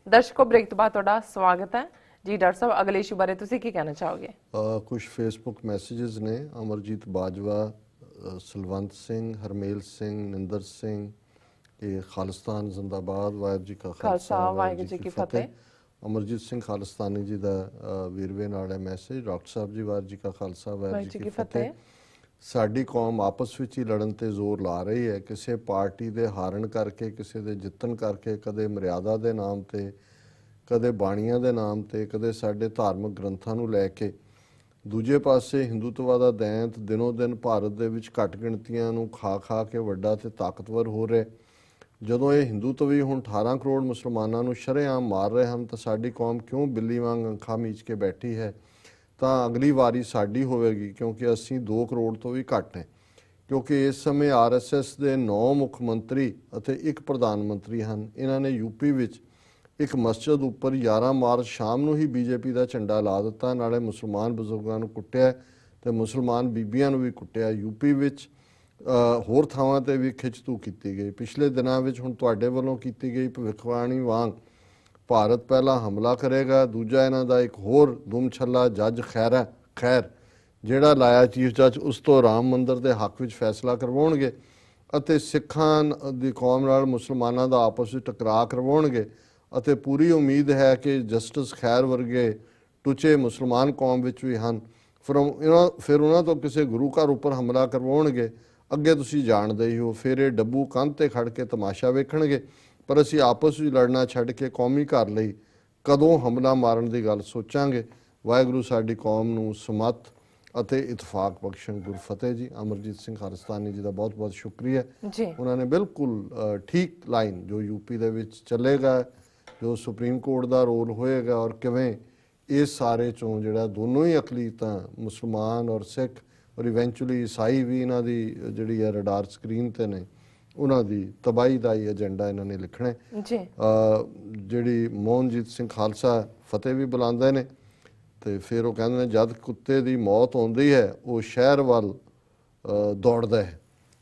दर्शकों ब्रेक तो बाद ਤੁਹਾਡਾ ਸਵਾਗਤ ਹੈ ਜੀ। ਡਾਕਟਰ ਸਾਹਿਬ ਅਗਲੇ ਇਸ਼ੂ ਬਾਰੇ ਤੁਸੀਂ ਕੀ ਕਹਿਣਾ ਚਾਹੋਗੇ? ਕੁਝ ਫੇਸਬੁੱਕ ਮੈਸੇजेस ਨੇ। ਅਮਰਜੀਤ ਬਾਜਵਾ, ਸਲਵੰਤ ਸਿੰਘ, ਹਰਮੇਲ ਸਿੰਘ, ਨਿੰਦਰ ਸਿੰਘ, ਇਹ ਖਾਲਿਸਤਾਨ ਜ਼ਿੰਦਾਬਾਦ, ਵਾਹਿਗੁਰੂ ਜੀ ਕਾ ਖਾਲਸਾ ਵਾਹਿਗੁਰੂ ਜੀ ਕੀ ਫਤਿਹ। ਅਮਰਜੀਤ ਸਿੰਘ ਖਾਲਿਸਤਾਨੀ ਜੀ ਦਾ ਵੇਰਵੇ ਨਾਲ ਹੈ ਮੈਸੇਜ। ਡਾਕਟਰ ਸਾਹਿਬ ਜੀ, ਵਾਹਿਗੁਰੂ ਜੀ ਕਾ ਖਾਲਸਾ ਵਾਹਿਗੁਰੂ ਜੀ ਕੀ ਫਤਿਹ। ਸਾਡੀ ਕੌਮ ਆਪਸ ਵਿੱਚ ਹੀ ਲੜਨ ਤੇ ਜ਼ੋਰ ਲਾ ਰਹੀ ਹੈ। ਕਿਸੇ ਪਾਰਟੀ ਦੇ ਹਾਰਨ ਕਰਕੇ, ਕਿਸੇ ਦੇ ਜਿੱਤਣ ਕਰਕੇ, ਕਦੇ ਮਰਿਆਦਾ ਦੇ ਨਾਮ ਤੇ, ਕਦੇ ਬਾਣੀਆਂ ਦੇ ਨਾਮ ਤੇ, ਕਦੇ ਸਾਡੇ ਧਾਰਮਿਕ ਗ੍ਰੰਥਾਂ ਨੂੰ ਲੈ ਕੇ। ਦੂਜੇ ਪਾਸੇ ਹਿੰਦੂਤਵਾ ਦਾ ਦੈਂਤ ਦਿਨੋਂ ਦਿਨ ਭਾਰਤ ਦੇ ਵਿੱਚ ਘੱਟ ਗਿਣਤੀਆਂ ਨੂੰ ਖਾ ਖਾ ਕੇ ਵੱਡਾ ਤੇ ਤਾਕਤਵਰ ਹੋ ਰਿਹਾ। ਜਦੋਂ ਇਹ ਹਿੰਦੂਤਵੀ ਹੁਣ 18 ਕਰੋੜ ਮੁਸਲਮਾਨਾਂ ਨੂੰ ਸ਼ਰੇਆਮ ਮਾਰ ਰਹੇ ਹਨ ਤਾਂ ਸਾਡੀ ਕੌਮ ਕਿਉਂ ਬਿੱਲੀ ਵਾਂਗ ਅੱਖਾਂ ਮੀਚ ਕੇ ਬੈਠੀ ਹੈ? ਤਾਂ ਅਗਲੀ ਵਾਰੀ ਸਾਡੀ ਹੋਵੇਗੀ, ਕਿਉਂਕਿ ਅਸੀਂ 2 ਕਰੋੜ ਤੋਂ ਵੀ ਘੱਟ ਹੈ। ਕਿਉਂਕਿ ਇਸ ਸਮੇਂ RSS ਦੇ 9 ਮੁੱਖ ਮੰਤਰੀ ਅਤੇ 1 ਪ੍ਰਧਾਨ ਮੰਤਰੀ ਹਨ। ਇਹਨਾਂ ਨੇ ਯੂਪੀ ਵਿੱਚ ਇੱਕ ਮਸਜਿਦ ਉੱਪਰ 11 ਮਾਰਚ ਸ਼ਾਮ ਨੂੰ ਹੀ BJP ਦਾ ਝੰਡਾ ਲਾ ਦਿੱਤਾ। ਨਾਲੇ ਮੁਸਲਮਾਨ ਬਜ਼ੁਰਗਾਂ ਨੂੰ ਕੁੱਟਿਆ ਤੇ ਮੁਸਲਮਾਨ ਬੀਬੀਆਂ ਨੂੰ ਵੀ ਕੁੱਟਿਆ। ਯੂਪੀ ਵਿੱਚ ਹੋਰ ਥਾਵਾਂ ਤੇ ਵੀ ਖਿੱਚਤੂ ਕੀਤੀ ਗਈ। ਪਿਛਲੇ ਦਿਨਾਂ ਵਿੱਚ ਹੁਣ ਤੁਹਾਡੇ ਵੱਲੋਂ ਕੀਤੀ ਗਈ ਭਵਿੱਖਬਾਣੀ ਵਾਂਗ ਭਾਰਤ ਪਹਿਲਾਂ ਹਮਲਾ ਕਰੇਗਾ, ਦੂਜਾ ਇਹਨਾਂ ਦਾ ਇੱਕ ਹੋਰ ਦੁਮਛੱਲਾ ਜੱਜ ਖੈਰ ਜਿਹੜਾ ਲਾਇਆ ਚੀਫ ਜੱਜ, ਉਸ ਤੋਂ ਰਾਮ ਮੰਦਿਰ ਦੇ ਹੱਕ ਵਿੱਚ ਫੈਸਲਾ ਕਰਵਾਉਣਗੇ ਅਤੇ ਸਿੱਖਾਂ ਦੀ ਕੌਮ ਨਾਲ ਮੁਸਲਮਾਨਾਂ ਦਾ ਆਪਸ ਵਿੱਚ ਟਕਰਾਅ ਕਰਵਾਉਣਗੇ। ਅਤੇ ਪੂਰੀ ਉਮੀਦ ਹੈ ਕਿ ਜਸਟਿਸ ਖੈਰ ਵਰਗੇ ਟੁਚੇ ਮੁਸਲਮਾਨ ਕੌਮ ਵਿੱਚ ਵੀ ਹਨ। ਫਿਰ ਉਹਨਾਂ ਤੋਂ ਕਿਸੇ ਗੁਰੂ ਘਰ ਉੱਪਰ ਹਮਲਾ ਕਰਵਾਉਣਗੇ। ਅੱਗੇ ਤੁਸੀਂ ਜਾਣਦੇ ਹੀ ਹੋ, ਫਿਰ ਇਹ ਡੱਬੂ ਕੰਧ ਤੇ ਖੜ ਕੇ ਤਮਾਸ਼ਾ ਵੇਖਣਗੇ। ਪਰ ਅਸੀਂ ਆਪਸ ਵਿੱਚ ਲੜਨਾ ਛੱਡ ਕੇ ਕੌਮੀ ਘਰ ਲਈ ਕਦੋਂ ਹਮਲਾ ਮਾਰਨ ਦੀ ਗੱਲ ਸੋਚਾਂਗੇ? ਵਾਹਿਗੁਰੂ ਸਾਡੀ ਕੌਮ ਨੂੰ ਸਮਤ ਅਤੇ ਇਤਫਾਕ ਬਖਸ਼ਣ। ਗੁਰਫਤਿਹ ਜੀ। ਅਮਰਜੀਤ ਸਿੰਘ ਖਾਲਿਸਤਾਨੀ ਜੀ ਦਾ ਬਹੁਤ ਬਹੁਤ ਸ਼ੁਕਰੀਆ ਜੀ। ਉਹਨਾਂ ਨੇ ਬਿਲਕੁਲ ਠੀਕ ਲਾਈਨ ਜੋ ਯੂਪੀ ਦੇ ਵਿੱਚ ਚੱਲੇਗਾ, ਜੋ ਸੁਪਰੀਮ ਕੋਰਟ ਦਾ ਰੋਲ ਹੋਏਗਾ ਔਰ ਕਿਵੇਂ ਇਸ ਸਾਰੇ ਚੋਂ ਜਿਹੜਾ ਦੋਨੋਂ ਹੀ ਅਕਲੀਤਾਂ ਮੁਸਲਮਾਨ ਔਰ ਸਿੱਖ ਔਰ ਇਵੈਂਚੁਅਲੀ ਈਸਾਈ ਵੀ ਇਹਨਾਂ ਦੀ ਜਿਹੜੀ ਹੈ ਰਡਾਰ ਸਕਰੀਨ ਤੇ ਨੇ, ਉਹਨਾਂ ਦੀ ਤਬਾਹੀ ਦਾ ਹੀ ਏਜੰਡਾ ਇਹਨਾਂ ਨੇ ਲਿਖਣਾ ਜੀ। ਜਿਹੜੀ ਮੋਹਨਜੀਤ ਸਿੰਘ ਖਾਲਸਾ ਫਤਿਹ ਵੀ ਬੁਲਾਉਂਦੇ ਨੇ ਤੇ ਫਿਰ ਉਹ ਕਹਿੰਦੇ ਨੇ ਜਦ ਕੁੱਤੇ ਦੀ ਮੌਤ ਆਉਂਦੀ ਹੈ ਉਹ ਸ਼ਹਿਰ ਵੱਲ ਦੌੜਦਾ ਹੈ।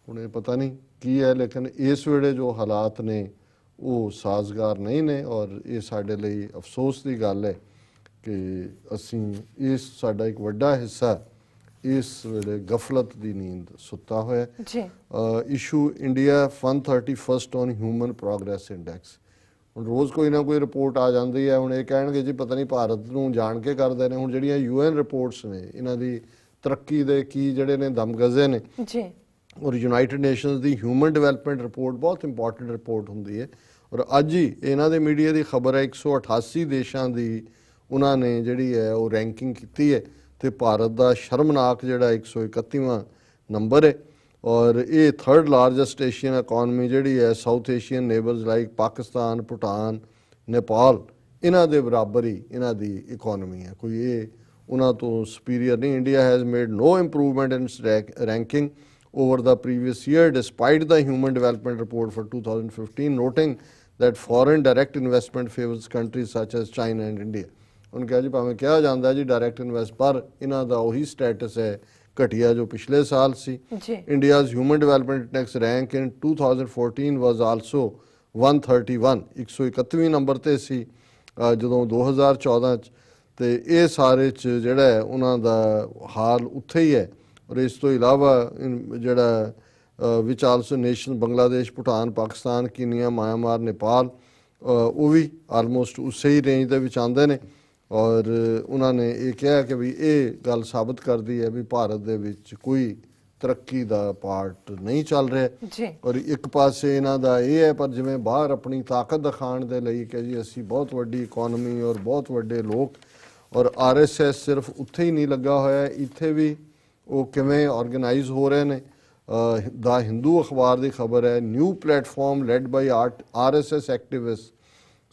ਹੁਣ ਇਹ ਪਤਾ ਨਹੀਂ ਕੀ ਹੈ, ਲੇਕਿਨ ਇਸ ਵੇਲੇ ਜੋ ਹਾਲਾਤ ਨੇ ਉਹ ਸਾਜ਼ਗਾਰ ਨਹੀਂ ਨੇ ਔਰ ਇਹ ਸਾਡੇ ਲਈ ਅਫਸੋਸ ਦੀ ਗੱਲ ਹੈ ਕਿ ਅਸੀਂ ਸਾਡਾ ਇੱਕ ਵੱਡਾ ਹਿੱਸਾ ਇਸ ਵੇਲੇ ਗਫਲਤ ਦੀ ਨੀਂਦ ਸੁੱਤਾ ਹੋਇਆ ਜੀ। Issue India 131 on human progress index. ਹੁਣ ਰੋਜ਼ ਕੋਈ ਨਾ ਕੋਈ ਰਿਪੋਰਟ ਆ ਜਾਂਦੀ ਹੈ। ਹੁਣ ਇਹ ਕਹਿਣਗੇ ਜੀ ਪਤਾ ਨਹੀਂ ਭਾਰਤ ਨੂੰ ਜਾਣ ਕੇ ਕਰਦੇ ਨੇ। ਹੁਣ ਜਿਹੜੀਆਂ UN ਰਿਪੋਰਟਸ ਨੇ ਇਹਨਾਂ ਦੀ ਤਰੱਕੀ ਦੇ ਕੀ ਜਿਹੜੇ ਨੇ ਦਮਗਜ਼ੇ ਨੇ ਜੀ। ਔਰ ਯੂਨਾਈਟਿਡ ਨੇਸ਼ਨਸ ਦੀ ਹਿਊਮਨ ਡਿਵੈਲਪਮੈਂਟ ਰਿਪੋਰਟ ਬਹੁਤ ਇੰਪੋਰਟੈਂਟ ਰਿਪੋਰਟ ਹੁੰਦੀ ਹੈ। ਔਰ ਅੱਜ ਹੀ ਇਹਨਾਂ ਦੇ ਮੀਡੀਆ ਦੀ ਖਬਰ ਹੈ 188 ਦੇਸ਼ਾਂ ਦੀ ਉਹਨਾਂ ਨੇ ਜਿਹੜੀ ਹੈ ਉਹ ਰੈਂਕਿੰਗ ਕੀਤੀ ਹੈ ਤੇ ਭਾਰਤ ਦਾ ਸ਼ਰਮਨਾਕ ਜਿਹੜਾ 131ਵਾਂ ਨੰਬਰ ਹੈ। ਔਰ ਇਹ 3rd ਲਾਰਜੈਸਟ ਏਸ਼ੀਅਨ ਇਕੋਨਮੀ ਜਿਹੜੀ ਹੈ south Asian neighbours like Pakistan, Bhutan, Nepal, ਇਹਨਾਂ ਦੇ ਬਰਾਬਰ ਹੀ ਇਹਨਾਂ ਦੀ ਇਕੋਨਮੀ ਹੈ। ਕੋਈ ਇਹ ਉਹਨਾਂ ਤੋਂ ਸੁਪੀਰੀਅਰ ਨਹੀਂ। India has made no improvement in its ranking over the previous year despite the human development report for 2015 noting that foreign direct investment favors countries such as China and India। ਹੁਣ ਕਿਹਾ ਜੀ ਭਾਵੇਂ ਕਿਹਾ ਜਾਂਦਾ ਜੀ direct invest, ਪਰ ਇਹਨਾਂ ਦਾ ਉਹੀ ਸਟੇਟਸ ਹੈ ਘਟੀਆ ਜੋ ਪਿਛਲੇ ਸਾਲ ਸੀ। India's human development index rank in 2014 was also 131 131 number ਤੇ ਸੀ ਜਦੋਂ 2014 ਚ। ਤੇ ਇਹ ਸਾਰੇ ਚ ਜਿਹੜਾ ਹੈ ਉਹਨਾਂ ਦਾ ਹਾਲ ਉੱਥੇ ਹੀ ਹੈ। ਔਰ ਇਸ ਤੋਂ ਇਲਾਵਾ ਜਿਹੜਾ ਵਿਚ ਆਲਸੋ ਨੇਸ਼ਨ ਬੰਗਲਾਦੇਸ਼, ਭੂਟਾਨ, ਪਾਕਿਸਤਾਨ, ਕੀਨੀਆ, ਮਿਆਂਮਾਰ, ਨੇਪਾਲ ਉਹ ਵੀ ਆਲਮੋਸਟ ਉਸੇ ਹੀ ਰੇਂਜ ਦੇ ਵਿੱਚ ਆਉਂਦੇ ਨੇ। ਔਰ ਉਹਨਾਂ ਨੇ ਇਹ ਕਿਹਾ ਕਿ ਵੀ ਇਹ ਗੱਲ ਸਾਬਤ ਕਰਦੀ ਹੈ ਵੀ ਭਾਰਤ ਦੇ ਵਿੱਚ ਕੋਈ ਤਰੱਕੀ ਦਾ ਪਾਰਟ ਨਹੀਂ ਚੱਲ ਰਿਹਾ। ਔਰ ਇੱਕ ਪਾਸੇ ਇਹਨਾਂ ਦਾ ਇਹ ਹੈ, ਪਰ ਜਿਵੇਂ ਬਾਹਰ ਆਪਣੀ ਤਾਕਤ ਦਿਖਾਉਣ ਦੇ ਲਈ ਕਿ ਜੀ ਅਸੀਂ ਬਹੁਤ ਵੱਡੀ ਇਕੋਨਮੀ ਔਰ ਬਹੁਤ ਵੱਡੇ ਲੋਕ, ਔਰ RSS ਸਿਰਫ ਉੱਥੇ ਹੀ ਨਹੀਂ ਲੱਗਾ ਹੋਇਆ, ਇੱਥੇ ਵੀ ਉਹ ਕਿਵੇਂ ਆਰਗੇਨਾਈਜ਼ ਹੋ ਰਹੇ ਨੇ। ਦਾ ਹਿੰਦੂ ਅਖਬਾਰ ਦੀ ਖਬਰ ਹੈ new platform led by RSS activist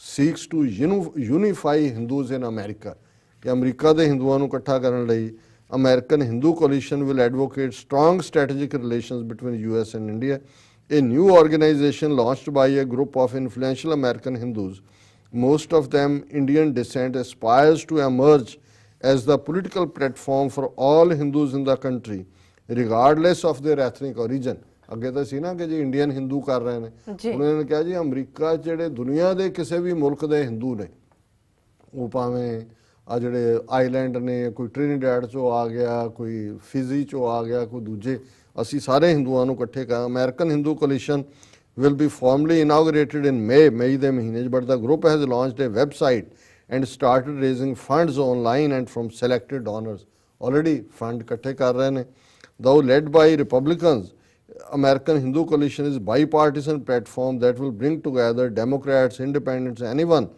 seeks to unify Hindus in America. ਕਿ ਅਮਰੀਕਾ ਦੇ ਹਿੰਦੂਆਂ ਨੂੰ ਇਕੱਠਾ ਕਰਨ ਲਈ American Hindu coalition will advocate strong strategic relations between US and India। A new organization launched by a group of influential American Hindus, most of them Indian descent, aspires to emerge as the political platform for all Hindus in the country regardless of their ethnic origin। ਅੱਗੇ ਤਾਂ ਸੀ ਨਾ ਕਿ ਜੀ Indian Hindu ਕਰ ਰਹੇ ਨੇ, ਉਹਨਾਂ ਨੇ ਕਿਹਾ ਜੀ ਅਮਰੀਕਾ 'ਚ ਜਿਹੜੇ ਦੁਨੀਆ ਦੇ ਕਿਸੇ ਵੀ ਮੁਲਕ ਦੇ ਹਿੰਦੂ ਨੇ, ਉਹ ਭਾਵੇਂ ਆ ਜਿਹੜੇ ਆਈਲੈਂਡ ਨੇ, ਕੋਈ ਟ੍ਰਿਨੀਡੈਡ 'ਚੋਂ ਆ ਗਿਆ, ਕੋਈ ਫਿਜੀ 'ਚੋਂ ਆ ਗਿਆ, ਕੋਈ ਦੂਜੇ, ਅਸੀਂ ਸਾਰੇ ਹਿੰਦੂਆਂ ਨੂੰ ਇਕੱਠੇ ਕਰ। American Hindu coalition will be formally inaugurated in May ਦੇ ਮਹੀਨੇ 'ਚ, but the group has launched a website and started raising funds online and from selected donors. Already fund ਇਕੱਠੇ ਕਰ ਰਹੇ ਨੇ। Though led by Republicans, American Hindu Coalition is a bipartisan platform that will bring together Democrats, Independents, anyone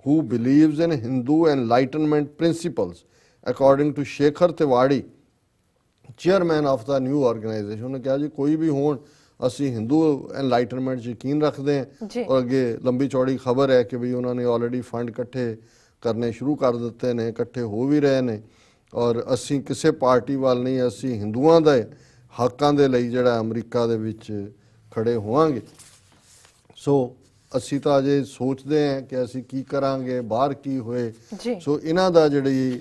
who believes in Hindu enlightenment principles, according to Shekhar Tiwari, chairman of the new organization. ਉਹਨੇ ਕਿਹਾ ਜੀ ਕੋਈ ਵੀ ਹੋਣ, ਅਸੀਂ ਹਿੰਦੂ ਐਨਲਾਈਟਨਮੈਂਟ 'ਚ ਯਕੀਨ ਰੱਖਦੇ ਹਾਂ। ਔਰ ਅੱਗੇ ਲੰਬੀ ਚੌੜੀ ਖਬਰ ਹੈ ਕਿ ਵੀ ਉਹਨਾਂ ਨੇ ਆਲਰੇਡੀ ਫੰਡ ਇਕੱਠੇ ਕਰਨੇ ਸ਼ੁਰੂ ਕਰ ਦਿੱਤੇ ਨੇ, ਇਕੱਠੇ ਹੋ ਵੀ ਰਹੇ ਨੇ। ਔਰ ਅਸੀਂ ਕਿਸੇ ਪਾਰਟੀ ਵੱਲ ਨਹੀਂ, ਅਸੀਂ ਹਿੰਦੂਆਂ ਦੇ ਹੱਕਾਂ ਦੇ ਲਈ ਜਿਹੜਾ ਅਮਰੀਕਾ ਦੇ ਵਿੱਚ ਖੜੇ ਹੋਵਾਂਗੇ। ਸੋ ਅਸੀਂ ਤਾਂ ਅਜੇ ਸੋਚਦੇ ਹਾਂ ਕਿ ਅਸੀਂ ਕੀ ਕਰਾਂਗੇ, ਬਾਹਰ ਕੀ ਹੋਏ। ਸੋ ਇਹਨਾਂ ਦਾ ਜਿਹੜੀ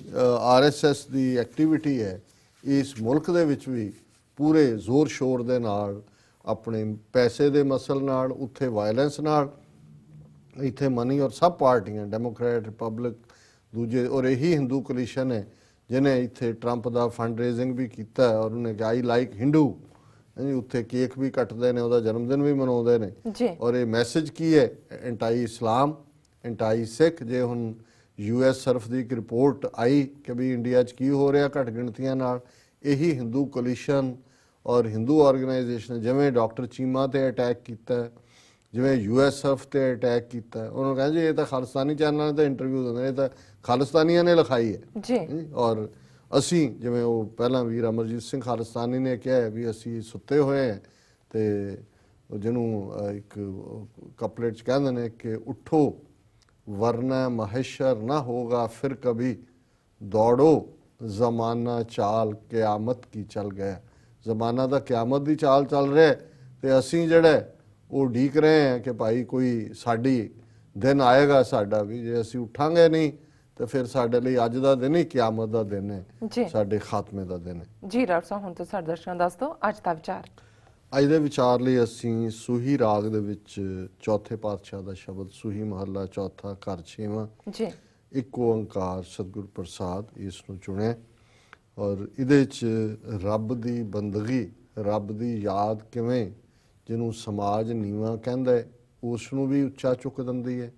RSS ਦੀ ਐਕਟੀਵਿਟੀ ਹੈ ਇਸ ਮੁਲਕ ਦੇ ਵਿੱਚ ਵੀ ਪੂਰੇ ਜ਼ੋਰ ਸ਼ੋਰ ਦੇ ਨਾਲ, ਆਪਣੇ ਪੈਸੇ ਦੇ ਮਸਲ ਨਾਲ, ਉੱਥੇ ਵਾਇਲੈਂਸ ਨਾਲ, ਇੱਥੇ ਮਨੀ, ਔਰ ਸਭ ਪਾਰਟੀਆਂ ਡੈਮੋਕ੍ਰੈਟ, ਰਿਪਬਲਿਕ, ਦੂਜੇ, ਔਰ ਇਹੀ ਹਿੰਦੂ ਕੋਲੀਸ਼ਨ ਹੈ ਜਿਹਨੇ ਇੱਥੇ ਟਰੰਪ ਦਾ ਫੰਡ ਰੇਜ਼ਿੰਗ ਵੀ ਕੀਤਾ ਔਰ ਉਹਨੇ ਕਿਹਾ ਆਈ ਲਾਈਕ ਹਿੰਦੂ, ਉੱਥੇ ਕੇਕ ਵੀ ਕੱਟਦੇ ਨੇ, ਉਹਦਾ ਜਨਮ ਦਿਨ ਵੀ ਮਨਾਉਂਦੇ ਨੇ। ਔਰ ਇਹ ਮੈਸੇਜ ਕੀ ਹੈ? ਐਂਟਾਈ ਇਸਲਾਮ, ਐਂਟਾਈ ਸਿੱਖ। ਜੇ ਹੁਣ US ਸਰਫ ਦੀ ਇੱਕ ਰਿਪੋਰਟ ਆਈ ਕਿ ਵੀ ਇੰਡੀਆ 'ਚ ਕੀ ਹੋ ਰਿਹਾ ਘੱਟ ਗਿਣਤੀਆਂ ਨਾਲ, ਇਹੀ ਹਿੰਦੂ ਕੋਲੀਸ਼ਨ ਔਰ ਹਿੰਦੂ ਆਰਗੇਨਾਈਜੇਸ਼ਨ, ਜਿਵੇਂ ਡਾਕਟਰ ਚੀਮਾ ਤੇ ਅਟੈਕ ਕੀਤਾ, ਜਿਵੇਂ US ਸਰਫ ਤੇ ਅਟੈਕ ਕੀਤਾ, ਉਹਨਾਂ ਨੂੰ ਕਹਿੰਦੇ ਇਹ ਤਾਂ ਖਾਲਿਸਤਾਨੀ ਚੈਨਲਾਂ ਤੇ ਇੰਟਰਵਿਊ ਦਿੰਦੇ ਨੇ, ਇਹ ਤਾਂ ਖਾਲਿਸਤਾਨੀਆਂ ਨੇ ਲਿਖਾਈ ਹੈ। ਔਰ ਅਸੀਂ, ਜਿਵੇਂ ਉਹ ਪਹਿਲਾਂ ਵੀਰ ਅਮਰਜੀਤ ਸਿੰਘ ਖਾਲਿਸਤਾਨੀ ਨੇ ਕਿਹਾ ਵੀ ਅਸੀਂ ਸੁੱਤੇ ਹੋਏ ਹਾਂ, ਤੇ ਜਿਹਨੂੰ ਇੱਕ ਕਪਲੇਟ 'ਚ ਕਹਿੰਦੇ ਨੇ ਕਿ ਉੱਠੋ ਵਰਨਾ ਮਹਸ਼ਰ ਨਾ ਹੋਗਾ ਫਿਰ ਕਭੀ, ਦੌੜੋ ਜ਼ਮਾਨਾ ਚਾਲ ਕਿਆਮਤ ਕੀ ਚੱਲ ਗਿਆ। ਜ਼ਮਾਨਾ ਦਾ ਕਿਆਮਤ ਦੀ ਚਾਲ ਚੱਲ ਰਿਹਾ, ਤੇ ਅਸੀਂ ਜਿਹੜਾ ਉਹ ਉਡੀਕ ਰਹੇ ਹਾਂ ਕਿ ਭਾਈ ਕੋਈ ਸਾਡੀ ਦਿਨ ਆਏਗਾ ਸਾਡਾ ਵੀ, ਜੇ ਅਸੀਂ ਉੱਠਾਂਗੇ ਨਹੀਂ ਤੇ ਫਿਰ ਸਾਡੇ ਲਈ ਅੱਜ ਦਾ ਦਿਨ ਹੀ ਕਿਆਮਤ ਦਾ ਦਿਨ ਹੈ, ਸਾਡੇ ਖਾਤਮੇ ਦਾ ਦਿਨ ਹੈ। ਜੀ ਡਾਕਟਰ ਸਾਹਿਬ, ਹੁਣ ਤੁਸੀਂ ਸਾਡੇ ਦਰਸ਼ਕਾਂ ਦੱਸ ਦਿਓ ਅੱਜ ਦਾ ਵਿਚਾਰ। ਅੱਜ ਦੇ ਵਿਚਾਰ ਲਈ ਅਸੀਂ ਸੂਹੀ ਰਾਗ ਦੇ ਵਿੱਚ ਚੌਥੇ ਪਾਤਸ਼ਾਹ ਦਾ ਸ਼ਬਦ, ਸੂਹੀ ਮਹੱਲਾ ਚੌਥਾ, ਘਰ 6ਵਾਂ, ਇੱਕ ਓੰਕਾਰ ਸਤਿਗੁਰ ਪ੍ਰਸਾਦ, ਇਸ ਨੂੰ ਚੁਣਿਆ। ਔਰ ਇਹਦੇ 'ਚ ਰੱਬ ਦੀ ਬੰਦਗੀ, ਰੱਬ ਦੀ ਯਾਦ ਕਿਵੇਂ, ਜਿਹਨੂੰ ਸਮਾਜ ਨੀਵਾਂ ਕਹਿੰਦਾ ਹੈ ਉਸ ਨੂੰ ਵੀ ਉੱਚਾ ਚੁੱਕ ਦਿੰਦੀ ਹੈ,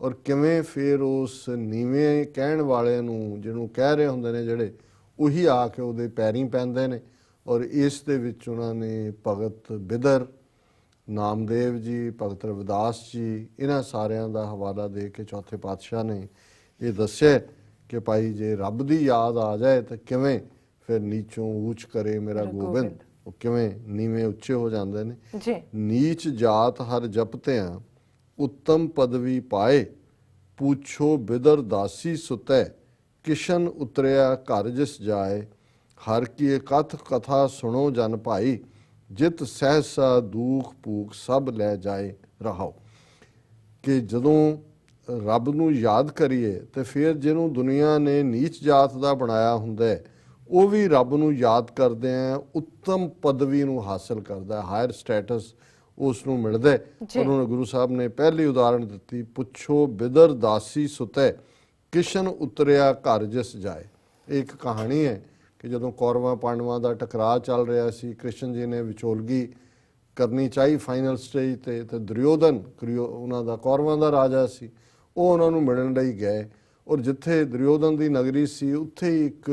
ਔਰ ਕਿਵੇਂ ਫਿਰ ਉਸ ਨੀਵੇਂ ਕਹਿਣ ਵਾਲੇ ਨੂੰ, ਜਿਹਨੂੰ ਕਹਿ ਰਹੇ ਹੁੰਦੇ ਨੇ ਜਿਹੜੇ, ਉਹੀ ਆ ਕੇ ਉਹਦੇ ਪੈਰੀਂ ਪੈਂਦੇ ਨੇ। ਔਰ ਇਸ ਦੇ ਵਿੱਚ ਉਹਨਾਂ ਨੇ ਭਗਤ ਬਿਦਰ, ਨਾਮਦੇਵ ਜੀ, ਭਗਤ ਰਵਿਦਾਸ ਜੀ, ਇਹਨਾਂ ਸਾਰਿਆਂ ਦਾ ਹਵਾਲਾ ਦੇ ਕੇ ਚੌਥੇ ਪਾਤਸ਼ਾਹ ਨੇ ਇਹ ਦੱਸਿਆ ਕਿ ਭਾਈ ਜੇ ਰੱਬ ਦੀ ਯਾਦ ਆ ਜਾਏ ਤਾਂ ਕਿਵੇਂ ਫਿਰ ਨੀਚੋਂ ਊਚ ਕਰੇ ਮੇਰਾ ਗੋਬਿੰਦ, ਉਹ ਕਿਵੇਂ ਨੀਵੇਂ ਉੱਚੇ ਹੋ ਜਾਂਦੇ ਨੇ। ਨੀਚ ਜਾਤ ਹਰ ਜਪਤਿਆਂ ਉੱਤਮ ਪਦਵੀ ਪਾਏ, ਪੁੱਛੋ ਬਿਦਰ ਦਾਸੀ ਸੁਤੈ, ਕਿਸ਼ਨ ਉਤਰਿਆ ਘਰ ਜਿਸ ਜਾਏ। ਹਰ ਕੀ ਕਥ ਕਥਾ ਸੁਣੋ ਜਨ ਭਾਈ, ਜਿਤ ਸਹਿਸਾ ਦੂਖ ਭੂਖ ਸਭ ਲੈ ਜਾਏ। ਰਹਾਓ ਕਿ ਜਦੋਂ ਰੱਬ ਨੂੰ ਯਾਦ ਕਰੀਏ ਤੇ ਫਿਰ ਜਿਹਨੂੰ ਦੁਨੀਆ ਨੇ ਨੀਚ ਜਾਤ ਦਾ ਬਣਾਇਆ ਹੁੰਦਾ ਉਹ ਵੀ ਰੱਬ ਨੂੰ ਯਾਦ ਕਰਦੇ ਆ, ਉੱਤਮ ਪਦਵੀ ਨੂੰ ਹਾਸਲ ਕਰਦਾ, ਹਾਇਰ ਸਟੇਟਸ ਉਸ ਨੂੰ ਮਿਲਦਾ। ਉਹਨਾਂ ਨੇ ਗੁਰੂ ਸਾਹਿਬ ਨੇ ਪਹਿਲੀ ਉਦਾਹਰਣ ਦਿੱਤੀ, ਪੁੱਛੋ ਬਿਦਰ ਦਾਸੀ ਸੁਤੈ, ਕਿਸ਼ਨ ਉਤਰਿਆ ਘਰ ਜਿਸ ਜਾਏ। ਇਹ ਇੱਕ ਕਹਾਣੀ ਹੈ ਕਿ ਜਦੋਂ ਕੌਰਵਾਂ ਪਾਂਡਵਾਂ ਦਾ ਟਕਰਾਅ ਚੱਲ ਰਿਹਾ ਸੀ, ਕ੍ਰਿਸ਼ਨ ਜੀ ਨੇ ਵਿਚੋਲਗੀ ਕਰਨੀ ਚਾਹੀ ਫਾਈਨਲ ਸਟੇਜ ਤੇ ਦੁਰਯੋਧਨ, ਉਹਨਾਂ ਦਾ ਕੌਰਵਾਂ ਦਾ ਰਾਜਾ ਸੀ, ਉਹ ਉਹਨਾਂ ਨੂੰ ਮਿਲਣ ਲਈ ਗਏ। ਔਰ ਜਿੱਥੇ ਦੁਰਯੋਧਨ ਦੀ ਨਗਰੀ ਸੀ ਉੱਥੇ ਇੱਕ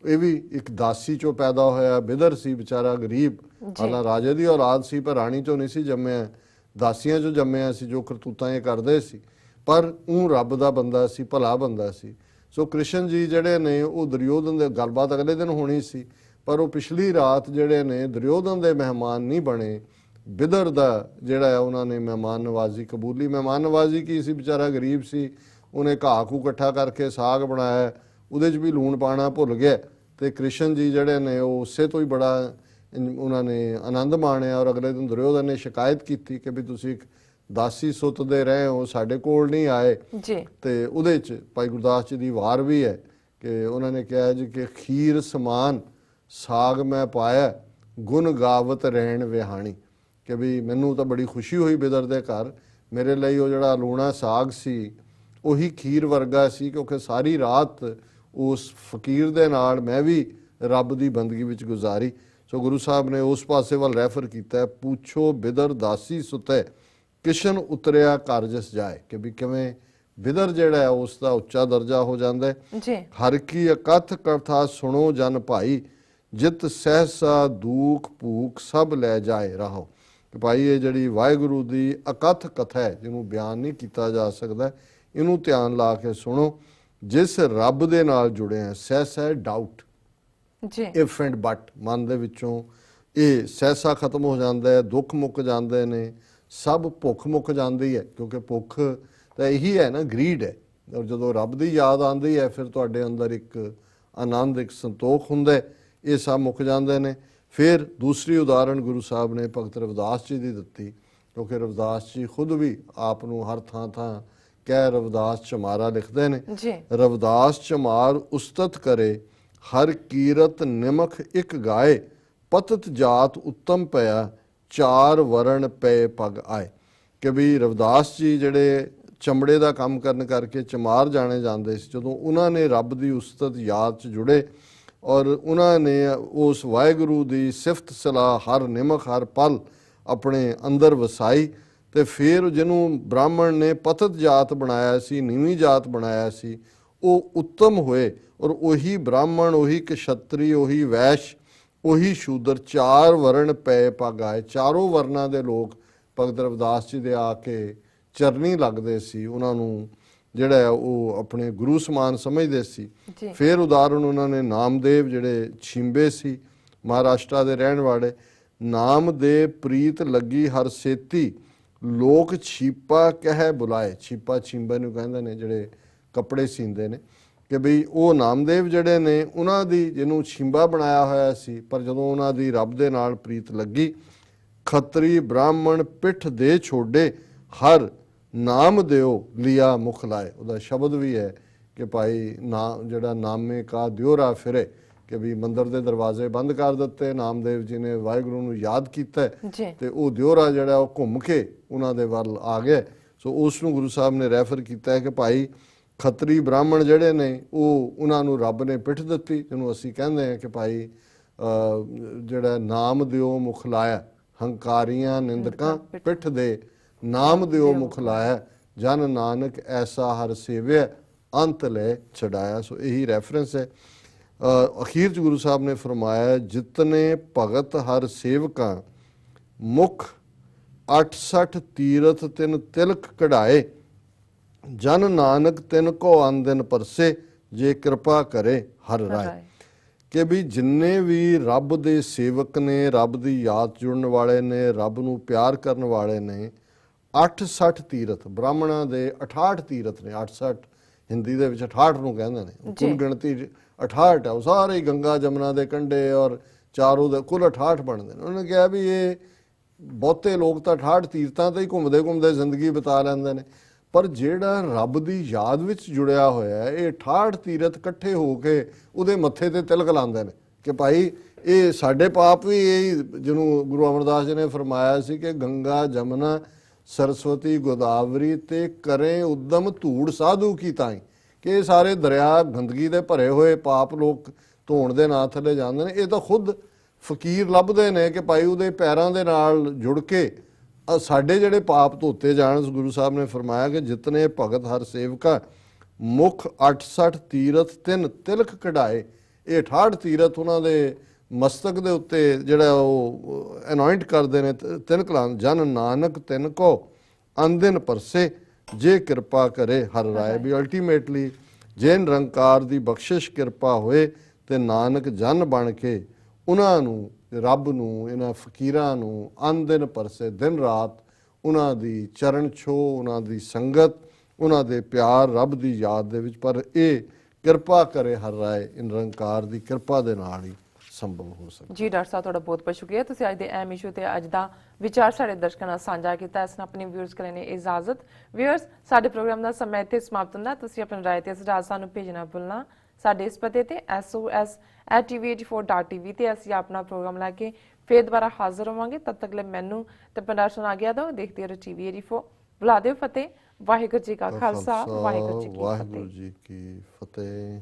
ਇਹ ਵੀ ਇੱਕ ਦਾਸੀ ਚੋਂ ਪੈਦਾ ਹੋਇਆ ਬਿਦਰ ਸੀ, ਵਿਚਾਰਾ ਗਰੀਬ, ਹਾਲਾਂ ਰਾਜੇ ਦੀ ਔਲਾਦ ਸੀ ਪਰ ਰਾਣੀ ਚੋਂ ਨਹੀਂ ਸੀ ਜੰਮਿਆ, ਦਾਸੀਆਂ ਚੋਂ ਜੰਮਿਆ ਸੀ ਜੋ ਕਰਤੂਤਾਂ ਇਹ ਕਰਦੇ ਸੀ, ਪਰ ਉਹ ਰੱਬ ਦਾ ਬੰਦਾ ਸੀ, ਭਲਾ ਬੰਦਾ ਸੀ। ਸੋ ਕ੍ਰਿਸ਼ਨ ਜੀ ਜਿਹੜੇ ਨੇ ਉਹ ਦੁਰਯੋਧਨ ਦੇ, ਗੱਲਬਾਤ ਅਗਲੇ ਦਿਨ ਹੋਣੀ ਸੀ, ਪਰ ਉਹ ਪਿਛਲੀ ਰਾਤ ਜਿਹੜੇ ਨੇ ਦੁਰਯੋਧਨ ਦੇ ਮਹਿਮਾਨ ਨਹੀਂ ਬਣੇ, ਬਿਦਰ ਦਾ ਜਿਹੜਾ ਉਹਨਾਂ ਨੇ ਮਹਿਮਾਨ ਨਵਾਜ਼ੀ ਕਬੂਲੀ। ਮਹਿਮਾਨ ਨਵਾਜ਼ੀ ਕੀ ਸੀ, ਵਿਚਾਰਾ ਗਰੀਬ ਸੀ, ਉਹਨੇ ਘਾਹ ਘੂ ਇਕੱਠਾ ਕਰਕੇ ਸਾਗ ਬਣਾਇਆ, ਉਹਦੇ 'ਚ ਵੀ ਲੂਣ ਪਾਣਾ ਭੁੱਲ ਗਿਆ, ਤੇ ਕ੍ਰਿਸ਼ਨ ਜੀ ਜਿਹੜੇ ਨੇ ਉਹ ਉਸੇ ਤੋਂ ਹੀ ਬੜਾ ਉਹਨਾਂ ਨੇ ਆਨੰਦ ਮਾਣਿਆ। ਔਰ ਅਗਲੇ ਦਿਨ ਦੁਰਯੋਧਨ ਨੇ ਸ਼ਿਕਾਇਤ ਕੀਤੀ ਕਿ ਵੀ ਤੁਸੀਂ ਇੱਕ ਦਾਸੀ ਸੁੱਤਦੇ ਰਹੇ ਹੋ, ਸਾਡੇ ਕੋਲ ਨਹੀਂ ਆਏ। ਤੇ ਉਹਦੇ 'ਚ ਭਾਈ ਗੁਰਦਾਸ ਜੀ ਦੀ ਵਾਰ ਵੀ ਹੈ ਕਿ ਉਹਨਾਂ ਨੇ ਕਿਹਾ ਜੀ ਕਿ ਖੀਰ ਸਮਾਨ ਸਾਗ ਮੈਂ ਪਾਇਆ, ਗੁਣ ਗਾਵਤ ਰਹਿਣ ਵਿਹਾਣੀ, ਕਿ ਵੀ ਮੈਨੂੰ ਤਾਂ ਬੜੀ ਖੁਸ਼ੀ ਹੋਈ ਬਿਦਰ ਦੇ ਘਰ। ਮੇਰੇ ਲਈ ਉਹ ਜਿਹੜਾ ਲੂਣਾ ਸਾਗ ਸੀ ਉਹੀ ਖੀਰ ਵਰਗਾ ਸੀ, ਕਿਉਂਕਿ ਸਾਰੀ ਰਾਤ ਉਸ ਫਕੀਰ ਦੇ ਨਾਲ ਮੈਂ ਵੀ ਰੱਬ ਦੀ ਬੰਦਗੀ ਵਿੱਚ ਗੁਜ਼ਾਰੀ। ਸੋ ਗੁਰੂ ਸਾਹਿਬ ਨੇ ਉਸ ਪਾਸੇ ਵੱਲ ਰੈਫਰ ਕੀਤਾ, ਪੁੱਛੋ ਬਿਦਰ ਦਾਸੀ ਸੁਤੈ ਕਿਸ਼ਨ ਉਤਰਿਆ ਘਰ ਜਿਸ ਜਾਏ, ਕਿ ਵੀ ਕਿਵੇਂ ਬਿਦਰ ਜਿਹੜਾ ਹੈ ਉਸ ਦਾ ਉੱਚਾ ਦਰਜਾ ਹੋ ਜਾਂਦਾ ਹੈ। ਜੀ ਹਰ ਕੀ ਅਕਥ ਕਥਾ ਸੁਣੋ ਜਨ ਭਾਈ, ਜਿਤ ਸਹਿਸਾ ਦੁਖ ਭੂਖ ਸਭ ਲੈ ਜਾਏ ਰਹੋ। ਕਿ ਭਾਈ ਇਹ ਜਿਹੜੀ ਵਾਹਿਗੁਰੂ ਦੀ ਅਕਥ ਕਥਾ ਹੈ, ਜਿਹਨੂੰ ਬਿਆਨ ਨਹੀਂ ਕੀਤਾ ਜਾ ਸਕਦਾ, ਇਹਨੂੰ ਧਿਆਨ ਲਾ ਕੇ ਸੁਣੋ। ਜਿਸ ਰੱਬ ਦੇ ਨਾਲ ਜੁੜੇ ਆ, ਸਹਿਸਾ ਹੈ ਡਾਊਟ, ਜੀ ਇਫ ਐਂਡ ਬਟ, ਮਨ ਦੇ ਵਿੱਚੋਂ ਇਹ ਸਹਿਸਾ ਖਤਮ ਹੋ ਜਾਂਦਾ ਹੈ, ਦੁੱਖ ਮੁੱਕ ਜਾਂਦੇ ਨੇ, ਸਭ ਭੁੱਖ ਮੁੱਕ ਜਾਂਦੀ ਹੈ, ਕਿਉਂਕਿ ਭੁੱਖ ਤਾਂ ਇਹੀ ਹੈ ਨਾ, ਗਰੀਡ ਹੈ। ਔਰ ਜਦੋਂ ਰੱਬ ਦੀ ਯਾਦ ਆਉਂਦੀ ਹੈ ਫਿਰ ਤੁਹਾਡੇ ਅੰਦਰ ਇੱਕ ਆਨੰਦ, ਇੱਕ ਸੰਤੋਖ ਹੁੰਦਾ ਹੈ, ਇਹ ਸਭ ਮੁੱਕ ਜਾਂਦੇ ਨੇ। ਫਿਰ ਦੂਸਰੀ ਉਦਾਹਰਣ ਗੁਰੂ ਸਾਹਿਬ ਨੇ ਭਗਤ ਰਵਿਦਾਸ ਜੀ ਦੀ ਦਿੱਤੀ, ਕਿਉਂਕਿ ਰਵਿਦਾਸ ਜੀ ਖੁਦ ਵੀ ਆਪ ਨੂੰ ਹਰ ਥਾਂ ਥਾਂ ਕਹਿ ਰਵਿਦਾਸ ਚਮਾਰਾ ਲਿਖਦੇ ਨੇ। ਜੀ ਰਵਿਦਾਸ ਚਮਾਰ ਉਸਤਤ ਕਰੇ, ਹਰ ਕੀਰਤ ਨਿਮਖ ਇੱਕ ਗਾਏ, ਪਤਤ ਜਾਤ ਉੱਤਮ ਪਿਆ, ਚਾਰ ਵਰਣ ਪਏ ਪਗ ਆਏ। ਕਿ ਵੀ ਰਵਿਦਾਸ ਜੀ ਜਿਹੜੇ ਚਮੜੇ ਦਾ ਕੰਮ ਕਰਨ ਕਰਕੇ ਚਮਾਰ ਜਾਣੇ ਜਾਂਦੇ ਸੀ, ਜਦੋਂ ਉਹਨਾਂ ਨੇ ਰੱਬ ਦੀ ਉਸਤਤ ਯਾਦ 'ਚ ਜੁੜੇ ਔਰ ਉਹਨਾਂ ਨੇ ਉਸ ਵਾਹਿਗੁਰੂ ਦੀ ਸਿਫਤ ਸਲਾਹ ਹਰ ਨਿਮਖ ਹਰ ਪਲ ਆਪਣੇ ਅੰਦਰ ਵਸਾਈ, ਤੇ ਫਿਰ ਜਿਹਨੂੰ ਬ੍ਰਾਹਮਣ ਨੇ ਪਤਤ ਜਾਤ ਬਣਾਇਆ ਸੀ, ਨੀਵੀਂ ਜਾਤ ਬਣਾਇਆ ਸੀ, ਉਹ ਉੱਤਮ ਹੋਏ। ਔਰ ਉਹੀ ਬ੍ਰਾਹਮਣ, ਉਹੀ ਕਸ਼ਤਰੀ, ਉਹੀ ਵੈਸ਼, ਉਹੀ ਸ਼ੂਦਰ, ਚਾਰ ਵਰਣ ਪਏ ਪਗ ਆਏ। ਚਾਰੋਂ ਵਰਨਾਂ ਦੇ ਲੋਕ ਭਗਤ ਰਵਿਦਾਸ ਜੀ ਦੇ ਆ ਕੇ ਚਰਨੀ ਲੱਗਦੇ ਸੀ, ਉਹਨਾਂ ਨੂੰ ਜਿਹੜਾ ਉਹ ਆਪਣੇ ਗੁਰੂ ਸਮਾਨ ਸਮਝਦੇ ਸੀ। ਫਿਰ ਉਦਾਹਰਣ ਉਹਨਾਂ ਨੇ ਨਾਮਦੇਵ ਜਿਹੜੇ ਛਿੰਬੇ ਸੀ, ਮਹਾਰਾਸ਼ਟਰ ਦੇ ਰਹਿਣ ਵਾਲੇ, ਨਾਮਦੇਵ ਪ੍ਰੀਤ ਲੱਗੀ ਹਰ ਸੇਤੀ, ਲੋਕ ਛੀਪਾ ਕਹਿ ਬੁਲਾਏ। ਛੀਪਾ ਛਿੰਬੇ ਨੂੰ ਕਹਿੰਦੇ ਨੇ ਜਿਹੜੇ ਕੱਪੜੇ ਸੀਂਦੇ ਨੇ, ਕਿ ਬਈ ਉਹ ਨਾਮਦੇਵ ਜਿਹੜੇ ਨੇ ਉਹਨਾਂ ਦੀ ਜਿਹਨੂੰ ਛਿੰਬਾ ਬਣਾਇਆ ਹੋਇਆ ਸੀ, ਪਰ ਜਦੋਂ ਉਹਨਾਂ ਦੀ ਰੱਬ ਦੇ ਨਾਲ ਪ੍ਰੀਤ ਲੱਗੀ, ਖੱਤਰੀ ਬ੍ਰਾਹਮਣ ਪਿੱਠ ਦੇ ਛੋਡੇ, ਹਰ ਨਾਮ ਦਿਓ ਲਿਆ ਮੁਖ ਲਾਏ। ਉਹਦਾ ਸ਼ਬਦ ਵੀ ਹੈ ਕਿ ਭਾਈ ਜਿਹੜਾ ਨਾਮੇ ਕਾ ਦਿਓਰਾ ਫਿਰੇ, ਕਿ ਵੀ ਮੰਦਰ ਦੇ ਦਰਵਾਜ਼ੇ ਬੰਦ ਕਰ ਦਿੱਤੇ, ਨਾਮਦੇਵ ਜੀ ਨੇ ਵਾਹਿਗੁਰੂ ਨੂੰ ਯਾਦ ਕੀਤਾ ਤੇ ਉਹ ਦਿਓਰਾ ਜਿਹੜਾ ਉਹ ਘੁੰਮ ਕੇ ਉਹਨਾਂ ਦੇ ਵੱਲ ਆ ਗਿਆ। ਸੋ ਉਸ ਨੂੰ ਗੁਰੂ ਸਾਹਿਬ ਨੇ ਰੈਫਰ ਕੀਤਾ ਹੈ ਕਿ ਭਾਈ ਖੱਤਰੀ ਬ੍ਰਾਹਮਣ ਜਿਹੜੇ ਨੇ ਉਹ ਉਹਨਾਂ ਨੂੰ ਰੱਬ ਨੇ ਪਿੱਠ ਦਿੱਤੀ, ਜਿਹਨੂੰ ਅਸੀਂ ਕਹਿੰਦੇ ਹਾਂ ਕਿ ਭਾਈ ਜਿਹੜਾ ਨਾਮ ਦਿਓ ਮੁਖ ਲਾਇਆ, ਹੰਕਾਰੀਆਂ ਨਿੰਦਕਾਂ ਪਿੱਠ ਦੇ ਨਾਮ ਦਿਓ ਮੁਖ ਲਾਇਆ, ਜਨ ਨਾਨਕ ਐਸਾ ਹਰ ਸੇਵਿਆ, ਅੰਤ ਲੈ ਛਡਾਇਆ। ਸੋ ਇਹੀ ਰੈਫਰੈਂਸ ਹੈ। ਅਖੀਰ 'ਚ ਗੁਰੂ ਸਾਹਿਬ ਨੇ ਫਰਮਾਇਆ, ਜਿਤਨੇ ਭਗਤ ਹਰ ਸੇਵਕਾਂ, ਮੁਖ 68 ਤੀਰਥ ਤਿਨ ਤਿਲਕ ਕਢਾਏ, ਜਨ ਨਾਨਕ ਤਿਨ ਕੋ ਆਨੰਦਨ ਪਰਸੇ, ਜੇ ਕਿਰਪਾ ਕਰੇ ਹਰ ਰਾਏ। ਕਿ ਵੀ ਜਿੰਨੇ ਵੀ ਰੱਬ ਦੇ ਸੇਵਕ ਨੇ, ਰੱਬ ਦੀ ਯਾਦ ਜੁੜਨ ਵਾਲੇ ਨੇ, ਰੱਬ ਨੂੰ ਪਿਆਰ ਕਰਨ ਵਾਲੇ ਨੇ, 68 ਤੀਰਥ, ਬ੍ਰਾਹਮਣਾਂ ਦੇ 68 ਤੀਰਥ ਨੇ। 68 ਹਿੰਦੀ ਦੇ ਵਿੱਚ 68 ਨੂੰ ਕਹਿੰਦੇ ਨੇ, ਕੁੱਲ ਗਿਣਤੀ 68 ਹੈ। ਉਹ ਸਾਰੇ ਗੰਗਾ ਜਮਨਾ ਦੇ ਕੰਢੇ ਔਰ ਚਾਰੋਂ ਦੇ ਕੁੱਲ 68 ਬਣਦੇ ਨੇ। ਉਹਨਾਂ ਨੇ ਕਿਹਾ ਵੀ ਇਹ ਬਹੁਤੇ ਲੋਕ ਤਾਂ 68 ਤੀਰਥਾਂ ਤੇ ਹੀ ਘੁੰਮਦੇ ਘੁੰਮਦੇ ਜ਼ਿੰਦਗੀ ਬਿਤਾ ਲੈਂਦੇ ਨੇ, ਪਰ ਜਿਹੜਾ ਰੱਬ ਦੀ ਯਾਦ ਵਿੱਚ ਜੁੜਿਆ ਹੋਇਆ ਹੈ, ਇਹ 68 ਤੀਰਥ ਇਕੱਠੇ ਹੋ ਕੇ ਉਹਦੇ ਮੱਥੇ ਤੇ ਤਿਲਕ ਲਾਉਂਦੇ ਨੇ ਕਿ ਭਾਈ ਇਹ ਸਾਡੇ ਪਾਪ ਵੀ ਇਹ, ਜਿਹਨੂੰ ਗੁਰੂ ਅਮਰਦਾਸ ਜੀ ਨੇ ਫਰਮਾਇਆ ਸੀ ਕਿ ਗੰਗਾ ਜਮਨਾ ਸਰਸਵਤੀ ਗੋਦਾਵਰੀ ਤੇ ਕਰੇ ਉਦਮ ਧੂੜ ਸਾਧੂ ਕੀ ਤਾਈ, ਕਿ ਇਹ ਸਾਰੇ ਦਰਿਆ ਗੰਦਗੀ ਦੇ ਭਰੇ ਹੋਏ ਪਾਪ ਲੋਕ ਧੋਣ ਦੇ ਨਾਂ ਥੱਲੇ ਜਾਂਦੇ ਨੇ। ਇਹ ਤਾਂ ਖੁਦ ਫਕੀਰ ਲੱਭਦੇ ਨੇ ਕਿ ਭਾਈ ਉਹਦੇ ਪੈਰਾਂ ਦੇ ਨਾਲ ਜੁੜ ਕੇ ਸਾਡੇ ਜਿਹੜੇ ਪਾਪ ਧੋਤੇ ਜਾਣ। ਗੁਰੂ ਸਾਹਿਬ ਨੇ ਫਰਮਾਇਆ ਕਿ ਜਿਤਨੇ ਭਗਤ ਹਰ ਸੇਵਕਾ, ਮੁਖ 68 ਤੀਰਥ ਤਿੰਨ ਤਿਲਕ ਕਢਾਏ। ਇਹ 68 ਤੀਰਥ ਉਹਨਾਂ ਦੇ ਮਸਤਕ ਦੇ ਉੱਤੇ ਜਿਹੜਾ ਉਹ ਅਨੋਇੰਟ ਕਰਦੇ ਨੇ, ਤਿਲਕ ਲਾਉਣ। ਜਨ ਨਾਨਕ ਤਿੰਨ ਕੋ ਅੰਦਿਨ ਪਰਸੇ, ਜੇ ਕਿਰਪਾ ਕਰੇ ਹਰ ਰਾਏ। ਵੀ ਅਲਟੀਮੇਟਲੀ ਜੇ ਨਿਰੰਕਾਰ ਦੀ ਬਖਸ਼ਿਸ਼ ਕਿਰਪਾ ਹੋਏ ਤੇ ਨਾਨਕ ਜਨ ਬਣ ਕੇ ਉਹਨਾਂ ਨੂੰ, ਰੱਬ ਨੂੰ, ਇਹਨਾਂ ਫਕੀਰਾਂ ਨੂੰ ਅੰਦਿਨ ਪਰਸੇ, ਦਿਨ ਰਾਤ ਉਹਨਾਂ ਦੀ ਚਰਨ ਛੋਹ, ਉਹਨਾਂ ਦੀ ਸੰਗਤ, ਉਹਨਾਂ ਦੇ ਪਿਆਰ, ਰੱਬ ਦੀ ਯਾਦ ਦੇ ਵਿੱਚ। ਪਰ ਇਹ ਕਿਰਪਾ ਕਰੇ ਹਰ ਰਾਏ, ਨਿਰੰਕਾਰ ਦੀ ਕਿਰਪਾ ਦੇ ਨਾਲ ਹੀ ਸੰਭਵ ਹੋ ਸਕਦਾ। ਜੀ ਡਾਕਟਰ ਸਾਹਿਬ, ਤੁਹਾਡਾ ਬਹੁਤ ਬਹੁਤ ਸ਼ੁਕਰੀਆ। ਤੁਸੀਂ ਅੱਜ ਦੇ ਅਹਿਮ ਇਸ਼ੂ ਤੇ ਅੱਜ ਦਾ ਵਿਚਾਰ ਸਾਡੇ ਦਰਸ਼ਕਾਂ ਨਾਲ ਸਾਂਝਾ ਕੀਤਾ। ਇਸ ਨਾਲ ਆਪਣੇ ਵਿਊਅਰਸ ਕਰਨ ਦੀ ਇਜਾਜ਼ਤ। ਵਿਊਅਰਸ, ਸਾਡੇ ਪ੍ਰੋਗਰਾਮ ਦਾ ਸਮਾਂ ਇੱਥੇ ਸਮਾਪਤ ਹੁੰਦਾ। ਤੁਸੀਂ ਆਪਣੀ ਰਾਏ ਤੇ ਸੁਝਾਅ ਸਾਨੂੰ ਭੇਜਣਾ ਭੁੱਲਣਾ। ਸਾਡੇ ਇਸ ਪਤੇ ਤੇ sos@tv84.tv ਤੇ ਅਸੀਂ ਆਪਣਾ ਪ੍ਰੋਗਰਾਮ ਲੈ ਕੇ ਫੇਰ ਦੁਬਾਰਾ ਹਾਜ਼ਰ ਹੋਵਾਂਗੇ। ਤਦ ਤੱਕ ਲਈ ਮੈਨੂੰ ਤੇ ਪੰਡਾਸ਼ਨ ਆ ਗਿਆ ਦੋ। ਦੇਖਦੇ ਰਹੋ TV 84। ਬੁਲਾ ਦਿਓ ਫਤਿਹ। ਵਾਹਿਗੁਰੂ ਜੀ ਕਾ ਖਾਲਸਾ, ਵਾਹਿਗੁਰੂ ਜੀ ਕੀ ਵਾਹਿਗੁਰੂ ਫਤਿਹ। ਜੀ ਕੀ ਫਤਿਹ।